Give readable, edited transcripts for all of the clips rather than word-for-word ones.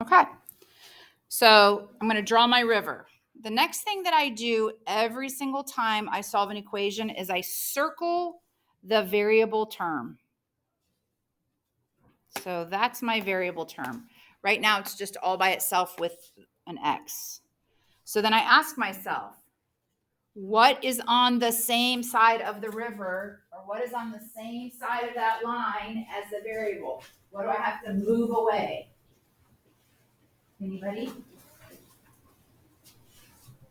Okay. So I'm going to draw my river. The next thing that I do every single time I solve an equation is I circle the variable term. So that's my variable term. Right now it's just all by itself with an x. So then I ask myself, what is on the same side of the river, or what is on the same side of that line as the variable? What do I have to move away? Anybody?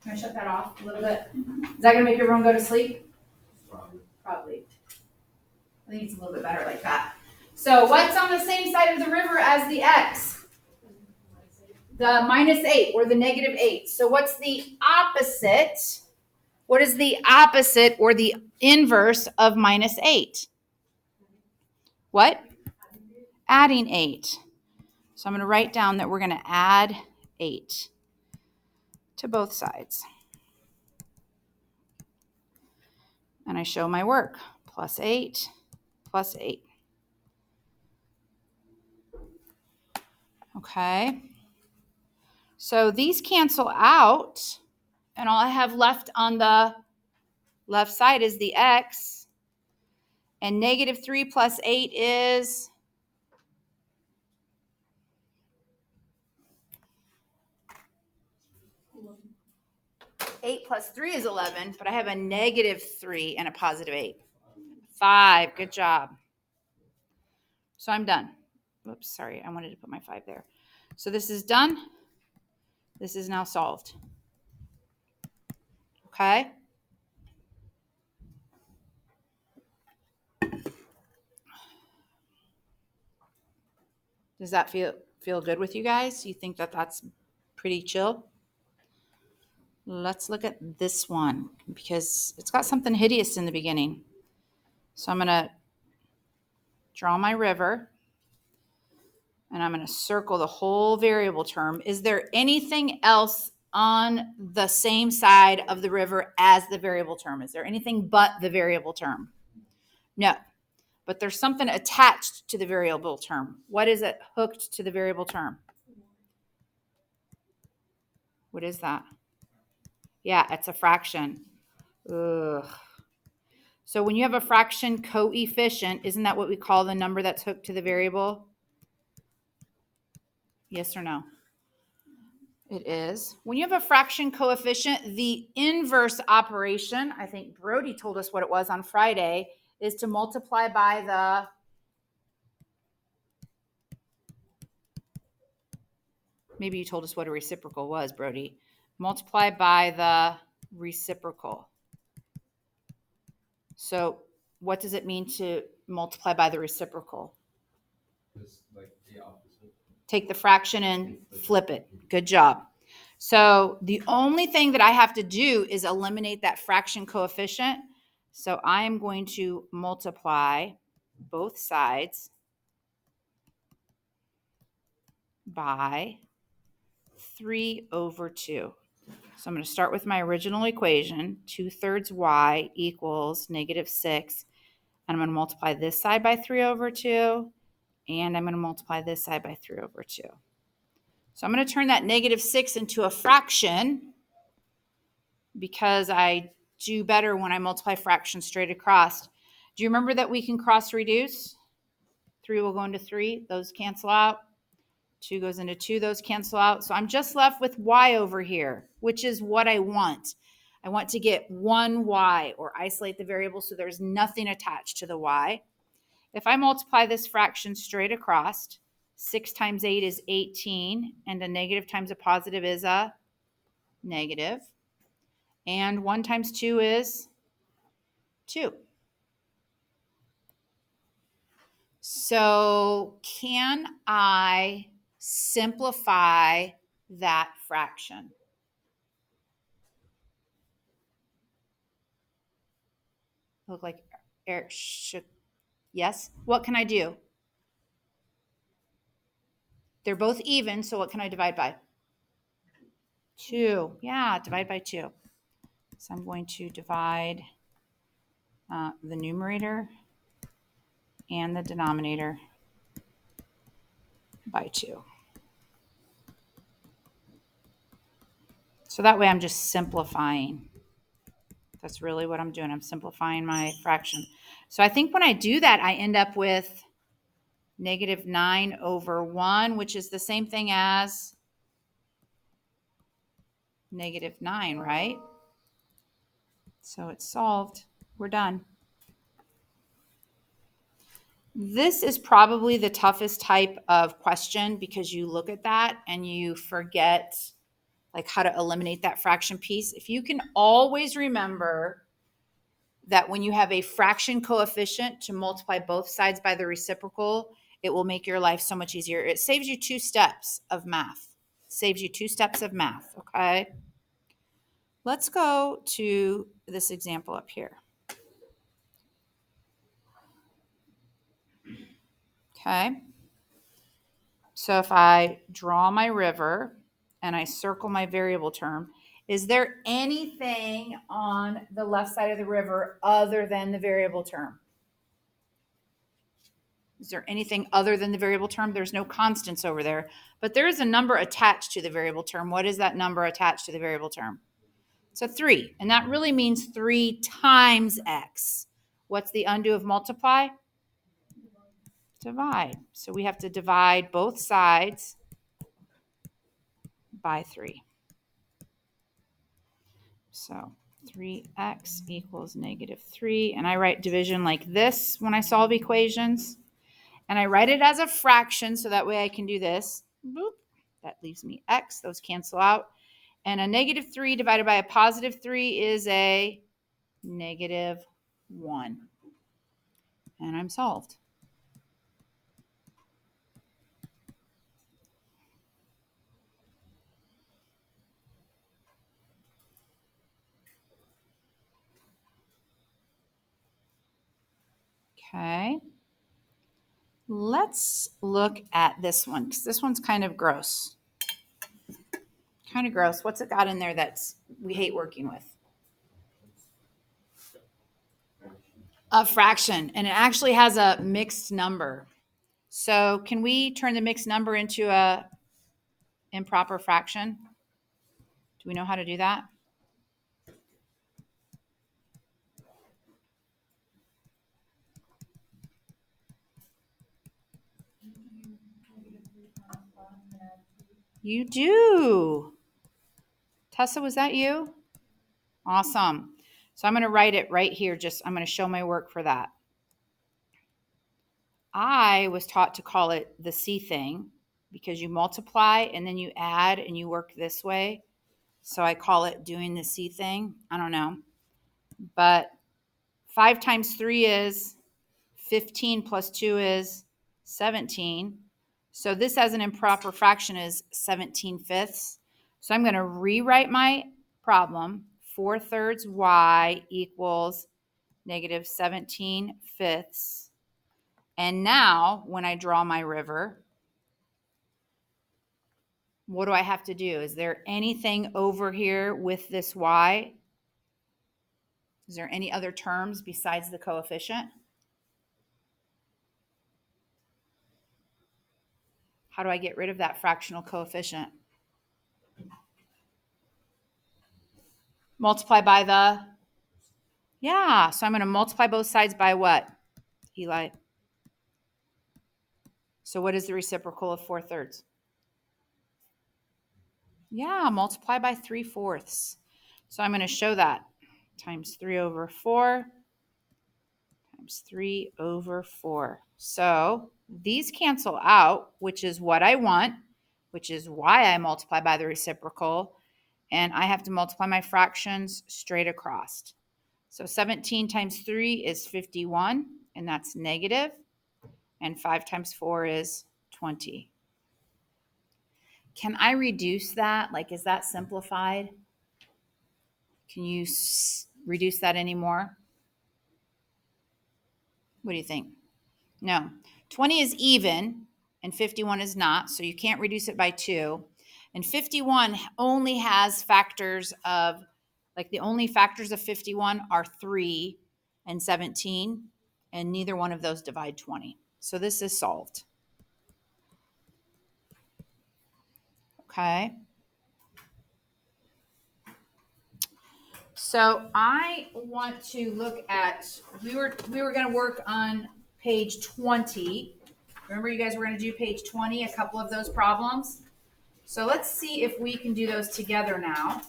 Can I shut that off a little bit? Is that going to make everyone go to sleep? Probably. I think it's a little bit better like that. So what's on the same side of the river as the x? The -8 or the -8. So what's the opposite? What is the opposite or the inverse of -8? What? Adding 8. So I'm going to write down that we're going to add 8 to both sides. And I show my work. +8, +8. Okay. So these cancel out, and all I have left on the left side is the x, and -3 + 8 is 8 + 3 is 11, but I have a -3 and a +8. 5, good job. So I'm done. Oops, sorry, I wanted to put my 5 there. So this is done. This is now solved. Okay? Does that feel good with you guys? You think that that's pretty chill? Let's look at this one because it's got something hideous in the beginning. So I'm going to draw my river, and I'm going to circle the whole variable term. Is there anything else on the same side of the river as the variable term? Is there anything but the variable term? No. But there's something attached to the variable term. What is it hooked to the variable term? What is that? Yeah, it's a fraction. Ugh. So when you have a fraction coefficient, isn't that what we call the number that's hooked to the variable? Yes or no? It is. When you have a fraction coefficient, the inverse operation, I think Brody told us what it was on Friday, is to multiply by the maybe you told us what a reciprocal was, Brody. Multiply by the reciprocal. So what does it mean to multiply by the reciprocal? Just like the opposite. Take the fraction and flip it. Good job. So the only thing that I have to do is eliminate that fraction coefficient. So I am going to multiply both sides by 3/2. So I'm going to start with my original equation, 2/3 y equals -6. And I'm going to multiply this side by 3/2. And I'm going to multiply this side by 3/2. So I'm going to turn that -6 into a fraction because I do better when I multiply fractions straight across. Do you remember that we can cross reduce? 3 will go into 3. Those cancel out. 2 goes into 2. Those cancel out. So I'm just left with y over here, which is what I want. I want to get one y, or isolate the variable so there's nothing attached to the y. If I multiply this fraction straight across, 6 times 8 is 18, and a negative times a positive is a negative. And 1 times 2 is 2. So can I simplify that fraction? Look like Eric should. Yes. What can I do? They're both even, so what can I divide by? 2. Yeah, divide by 2. So I'm going to divide the numerator and the denominator by 2. So that way I'm just simplifying. That's really what I'm doing. I'm simplifying my fraction. So I think when I do that, I end up with negative 9 over 1, which is the same thing as negative 9, right? So it's solved. We're done. This is probably the toughest type of question because you look at that and you forget like how to eliminate that fraction piece. If you can always remember that when you have a fraction coefficient to multiply both sides by the reciprocal, it will make your life so much easier. It saves you 2 steps of math. Saves you 2 steps of math, okay? Let's go to this example up here. Okay. So if I draw my river and I circle my variable term, is there anything on the left side of the river other than the variable term? Is there anything other than the variable term? There's no constants over there, but there is a number attached to the variable term. What is that number attached to the variable term? It's a 3, and that really means 3 times x. What's the undo of multiply? Divide. So we have to divide both sides by 3. So 3x equals negative 3. And I write division like this when I solve equations. And I write it as a fraction so that way I can do this. Boop. That leaves me x. Those cancel out. And a negative 3 divided by a positive 3 is a negative 1. And I'm solved. Okay. Let's look at this one because this one's kind of gross. Kind of gross. What's it got in there that's we hate working with? A fraction, and it actually has a mixed number. So can we turn the mixed number into a improper fraction? Do we know how to do that? You do. Tessa, was that you? Awesome. So I'm going to write it right here. I'm going to show my work for that. I was taught to call it the C thing because you multiply and then you add and you work this way. So I call it doing the C thing. I don't know. But 5 times 3 is 15 plus 2 is 17. So this as an improper fraction is 17/5. So I'm going to rewrite my problem. 4/3 y equals negative 17/5. And now when I draw my river, what do I have to do? Is there anything over here with this y? Is there any other terms besides the coefficient? How do I get rid of that fractional coefficient? Multiply by the, yeah, so I'm going to multiply both sides by what, Eli? So what is the reciprocal of 4/3? Yeah, multiply by 3/4. So I'm going to show that times 3 over 4 times 3 over 4. So these cancel out, which is what I want, which is why I multiply by the reciprocal. And I have to multiply my fractions straight across. So 17 times 3 is 51, and that's negative. And 5 times 4 is 20. Can I reduce that? Like, is that simplified? Can you reduce that anymore? What do you think? No. 20 is even, and 51 is not, so you can't reduce it by 2. And 51 only has factors of, like the only factors of 51 are 3 and 17, and neither one of those divide 20. So this is solved. Okay. So I want to look at, we were going to work on page 20. Remember you guys were going to do page 20, a couple of those problems. So let's see if we can do those together now.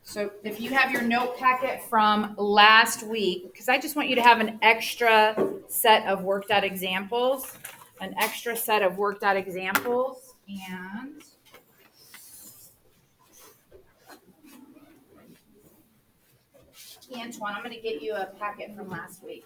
So if you have your note packet from last week, because I just want you to have an extra set of worked out examples, and Antoine, I'm going to get you a packet from last week.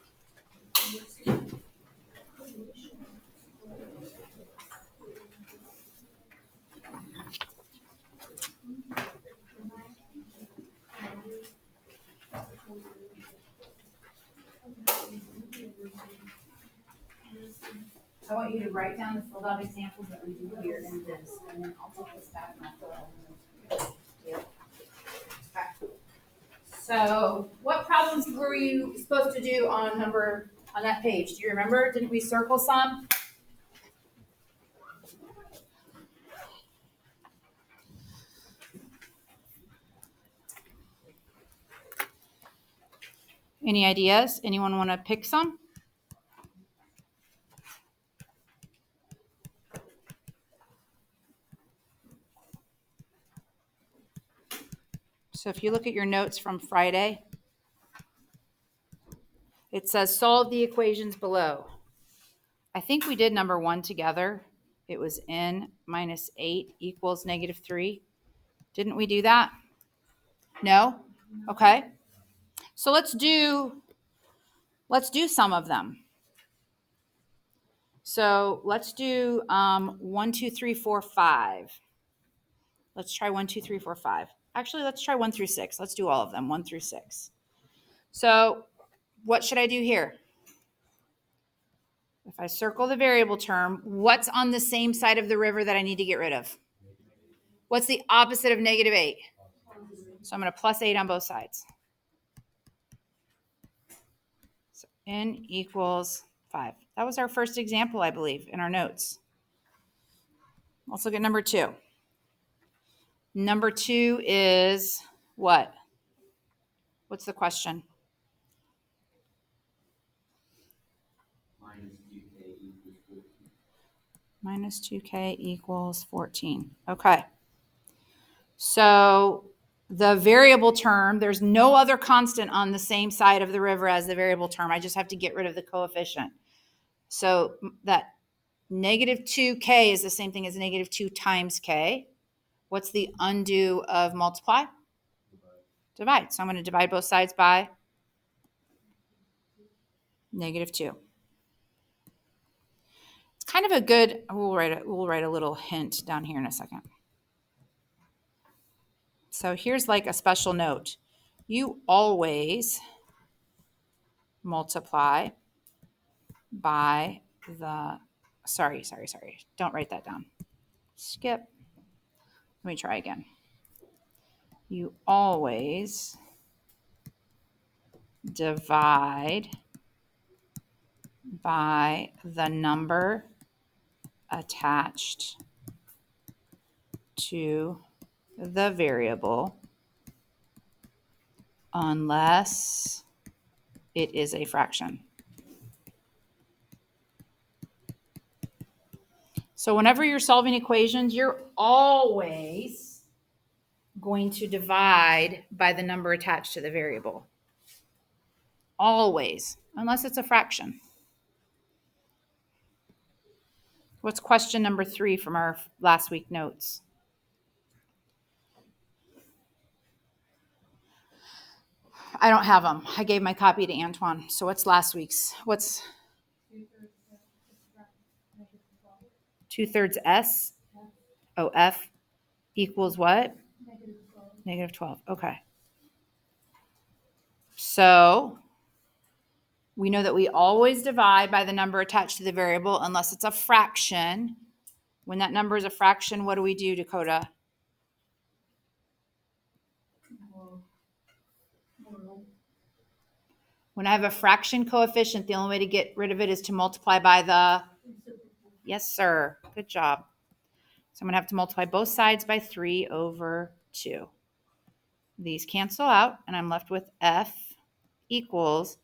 I want you to write down the filled out examples that we do here in this, and then I'll take this back and I'll fill it out. Okay. So what problems were you supposed to do on that page? Do you remember? Didn't we circle some? Any ideas? Anyone want to pick some? So if you look at your notes from Friday, it says solve the equations below. I think we did number 1 together. It was n minus 8 equals negative 3. Didn't we do that? No? Okay. So let's do some of them. So let's do 1, 2, 3, 4, 5. Let's try 1, 2, 3, 4, 5. Actually, let's try 1 through 6. Let's do all of them, 1 through 6. So what should I do here? If I circle the variable term, what's on the same side of the river that I need to get rid of? What's the opposite of negative 8? So I'm going to plus 8 on both sides. So n equals 5. That was our first example, I believe, in our notes. Let's look at number 2. Number 2 is what? What's the question? Minus 2k equals 14. Okay. So the variable term, there's no other constant on the same side of the river as the variable term. I just have to get rid of the coefficient. So that negative 2k is the same thing as negative 2 times k. What's the undo of multiply? Divide. So I'm going to divide both sides by negative 2. It's kind of a good, we'll write a little hint down here in a second. So here's like a special note. You always multiply by the, sorry. Don't write that down. Skip. Let me try again. You always divide by the number attached to the variable unless it is a fraction. So whenever you're solving equations, you're always going to divide by the number attached to the variable. Always, unless it's a fraction. What's question number 3 from our last week notes? I don't have them. I gave my copy to Antoine. So what's last week's? What's 2/3 S? Oh, F equals what? Negative 12. Okay. So we know that we always divide by the number attached to the variable unless it's a fraction. When that number is a fraction, what do we do, Dakota? When I have a fraction coefficient, the only way to get rid of it is to multiply by the, yes, sir. Good job. So I'm going to have to multiply both sides by 3 over 2. These cancel out, and I'm left with f equals,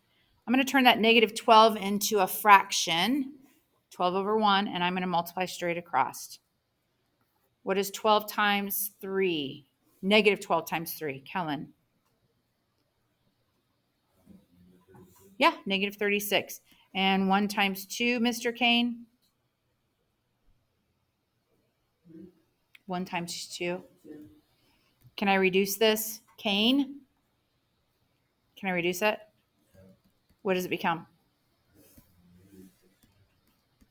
I'm going to turn that negative 12 into a fraction, 12 over 1, and I'm going to multiply straight across. What is 12 times 3? Negative 12 times 3. Kellen. Yeah, negative 36. And 1 times 2, Mr. Kane? 1 times 2. Can I reduce this? Kane? Can I reduce it? What does it become?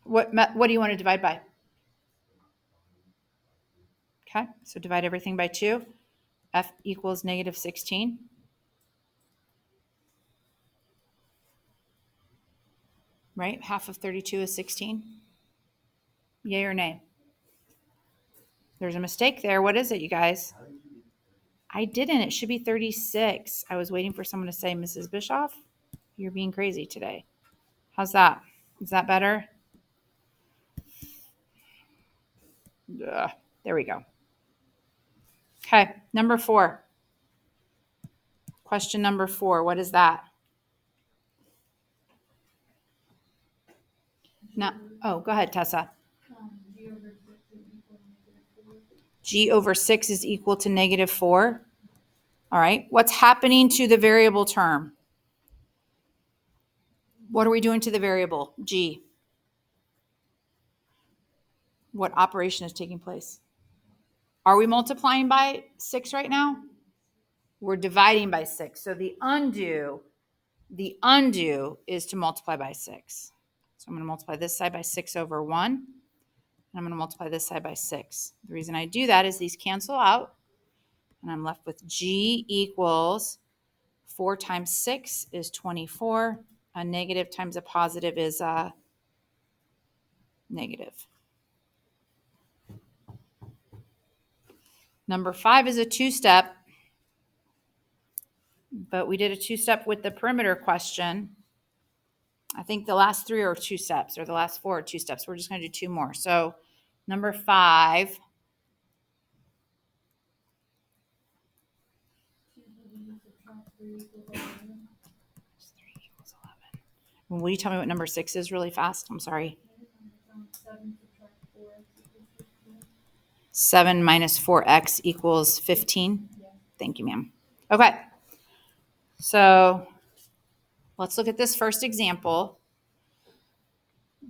What do you want to divide by? Okay, so divide everything by 2. F equals negative 16. Right? Half of 32 is 16. Yay or nay? There's a mistake there. What is it, you guys? I didn't. It should be 36. I was waiting for someone to say, Mrs. Bischoff, you're being crazy today. How's that? Is that better? Ugh. There we go. Okay, number 4. Question number 4. What is that? No. Oh, go ahead, Tessa. G over 6 is equal to negative 4. All right. What's happening to the variable term? What are we doing to the variable? G. What operation is taking place? Are we multiplying by 6 right now? We're dividing by 6. So the undo is to multiply by 6. So I'm going to multiply this side by 6 over 1. And I'm going to multiply this side by 6. The reason I do that is these cancel out. And I'm left with G equals 4 times 6 is 24. A negative times a positive is a negative. Number 5 is a 2-step. But we did a 2-step with the perimeter question. I think the last 3 are 2 steps, or the last 4 are 2 steps. We're just going to do 2 more. So number 5. Will you tell me what number 6 is really fast? I'm sorry. 7 minus 4x equals 15. Thank you, ma'am. Okay. So let's look at this first example.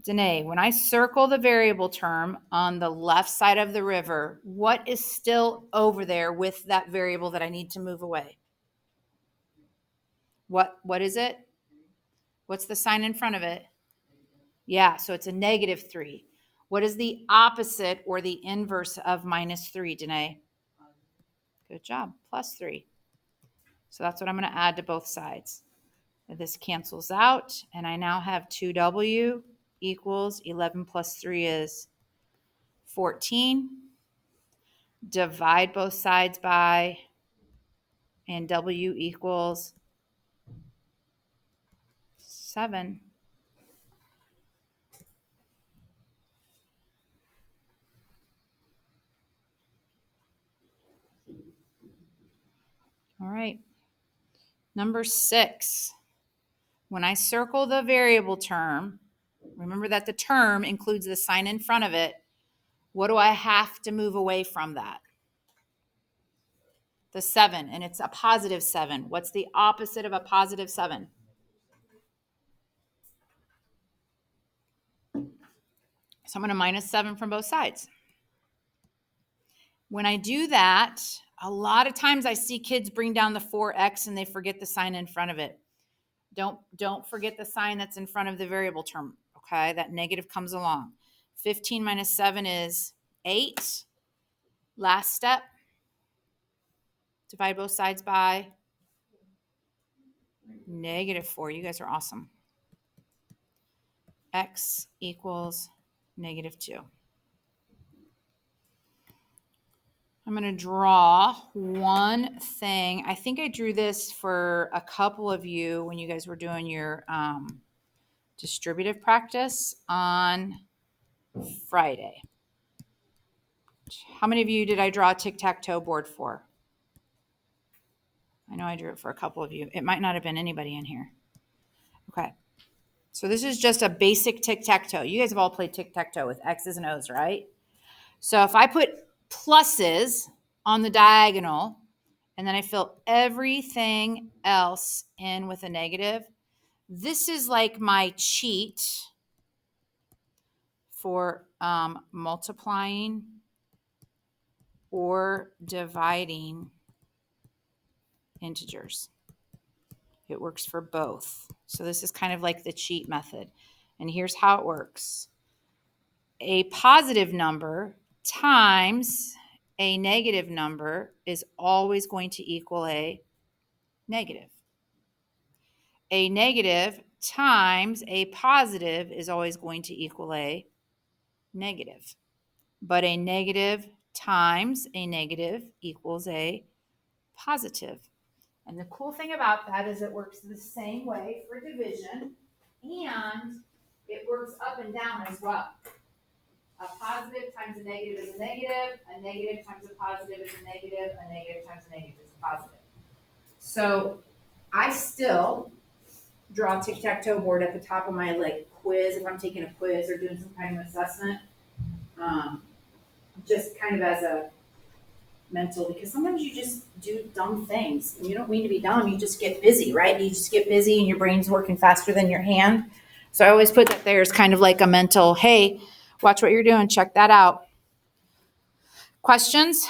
Danae, when I circle the variable term on the left side of the river, what is still over there with that variable that I need to move away? What is it? What's the sign in front of it? Yeah, so it's a negative 3. What is the opposite or the inverse of minus 3, Danae? Good job, plus 3. So that's what I'm going to add to both sides. This cancels out, and I now have 2w equals 11 plus 3 is 14. Divide both sides by, and w equals 7. All right. Number 6. When I circle the variable term, remember that the term includes the sign in front of it. What do I have to move away from that? The 7, and it's a positive 7. What's the opposite of a positive 7? So I'm going to minus 7 from both sides. When I do that, a lot of times I see kids bring down the 4x and they forget the sign in front of it. Don't forget the sign that's in front of the variable term, okay? That negative comes along. 15 minus 7 is 8. Last step. Divide both sides by negative 4. You guys are awesome. X equals negative 2. I'm going to draw one thing. I think I drew this for a couple of you when you guys were doing your distributive practice on Friday. How many of you did I draw a tic-tac-toe board for? I know I drew it for a couple of you. It might not have been anybody in here. Okay. So this is just a basic tic-tac-toe. You guys have all played tic-tac-toe with X's and O's, right? So if I put pluses on the diagonal and then I fill everything else in with a negative, this is like my cheat for multiplying or dividing integers. It works for both. So this is kind of like the cheat method. And here's how it works. A positive number times a negative number is always going to equal a negative. A negative times a positive is always going to equal a negative. But a negative times a negative equals a positive. And the cool thing about that is it works the same way for division, and it works up and down as well. A positive times a negative is a negative times a positive is a negative times a negative is a positive. So I still draw a tic-tac-toe board at the top of my quiz if I'm taking a quiz or doing some kind of assessment. Just kind of as a mental, because sometimes you just do dumb things and you don't mean to be dumb. You just get busy, right? You just get busy and your brain's working faster than your hand. So I always put that there as kind of like a mental, hey, watch what you're doing. Check that out. Questions?